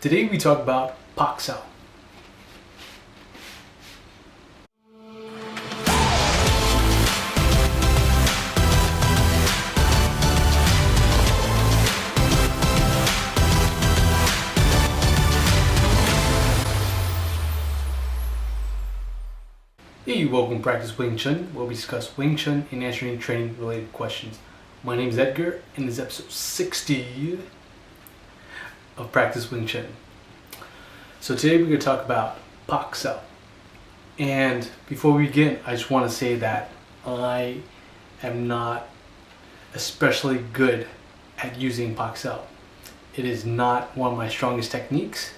Today we talk about Pak Sau. Hey, welcome to Practice Wing Chun, where we discuss Wing Chun and answering training related questions. My name is Edgar, and this is episode 60 of Practice Wing Chun. So today we're going to talk about Pak Sau. And before we begin, I just want to say that I am not especially good at using Pak Sau. It is not one of my strongest techniques,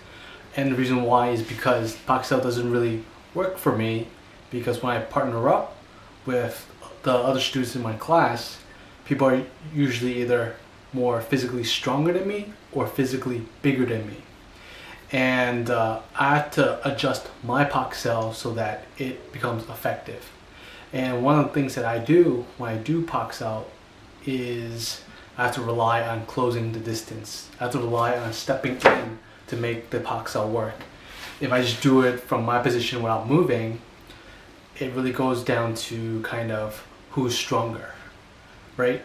and the reason why is because Pak Sau doesn't really work for me, because when I partner up with the other students in my class, people are usually either more physically stronger than me or physically bigger than me. And I have to adjust my Pak Sau so that it becomes effective. And one of the things that I do when I do Pak Sau is I have to rely on closing the distance. I have to rely on stepping in to make the Pak Sau work. If I just do it from my position without moving, it really goes down to kind of who's stronger, right?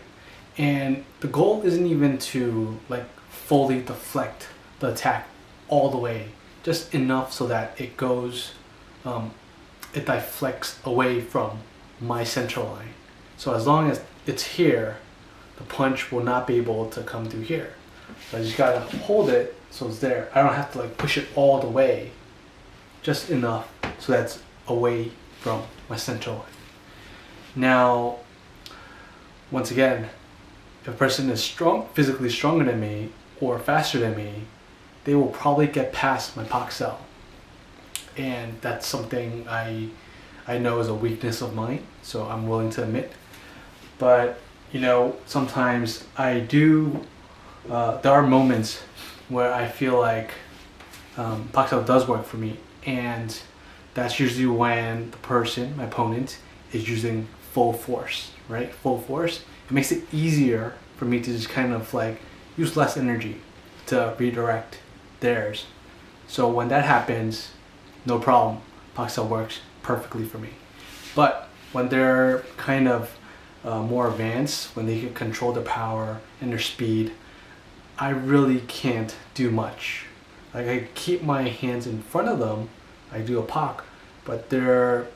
And the goal isn't even to like fully deflect the attack all the way, just enough so that it goes, it deflects away from my central line. So as long as it's here, the punch will not be able to come through here. So I just gotta hold it so it's there. I don't have to like push it all the way, just enough so that's away from my central line. Now, once again, if a person is physically stronger than me or faster than me, they will probably get past my Pak Sau. And that's something I know is a weakness of mine, so I'm willing to admit. But, you know, sometimes I do, there are moments where I feel like Pak Sau does work for me, and that's usually when the person, my opponent, is using full force, right? Full force. It makes it easier for me to just kind of like use less energy to redirect theirs. So when that happens, no problem. Pak Sau works perfectly for me. But when they're kind of more advanced, when they can control their power and their speed, I really can't do much. Like, I keep my hands in front of them, I do a Pak, but they're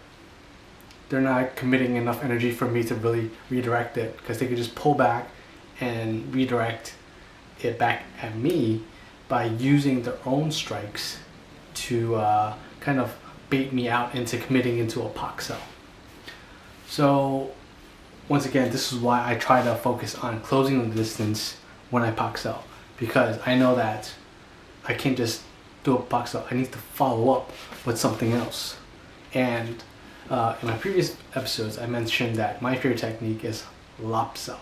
not committing enough energy for me to really redirect it, because they could just pull back and redirect it back at me by using their own strikes to kind of bait me out into committing into a Pak Sau. So once again, this is why I try to focus on closing the distance when I Pak Sau, because I know that I can't just do a Pak Sau. I need to follow up with something else. And in my previous episodes, I mentioned that my favorite technique is Lap Sau,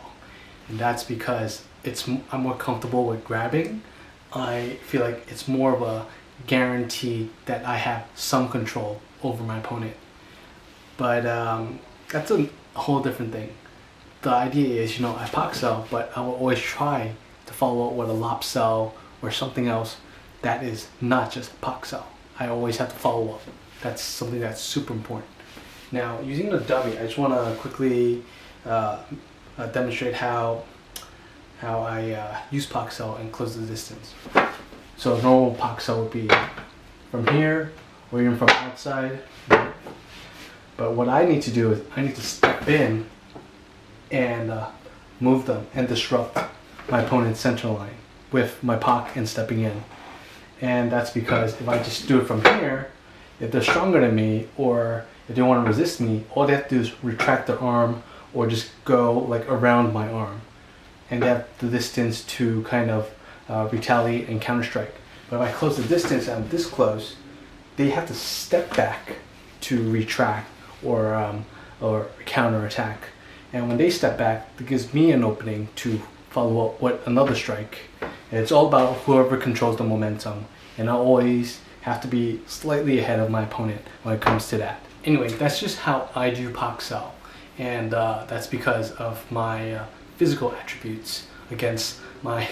and that's because I'm more comfortable with grabbing. I feel like it's more of a guarantee that I have some control over my opponent. But that's a whole different thing. The idea is, you know, I Pak Sau, but I will always try to follow up with a Lap Sau or something else that is not just Pak Sau. I always have to follow up. That's something that's super important. Now, using the dummy, I just want to quickly demonstrate how I use Pak Sau and close the distance. So normal Pak Sau would be from here or even from outside. Right? But what I need to do is I need to step in and move them and disrupt my opponent's central line with my Pak and stepping in. And that's because if I just do it from here, if they're stronger than me or if they want to resist me, all they have to do is retract their arm or just go like around my arm, and they have the distance to kind of retaliate and counter strike. But if I close the distance and I'm this close, they have to step back to retract or counter attack. And when they step back, it gives me an opening to follow up with another strike. And it's all about whoever controls the momentum, and I always have to be slightly ahead of my opponent when it comes to that. Anyway, that's just how I do Pak Sau, and that's because of my physical attributes against my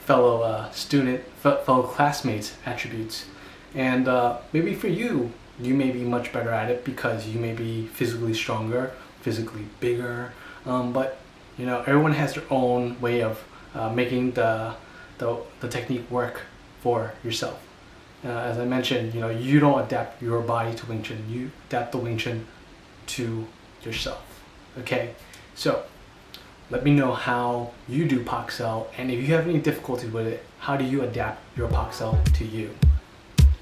fellow fellow classmates' attributes. And maybe for you, you may be much better at it because you may be physically stronger, physically bigger. But you know, everyone has their own way of making the technique work for yourself. As I mentioned, you know, you don't adapt your body to Wing Chun. You adapt the Wing Chun to yourself. Okay, so let me know how you do Pak Sau, and if you have any difficulty with it, how do you adapt your Pak Sau to you?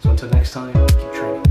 So until next time, keep training.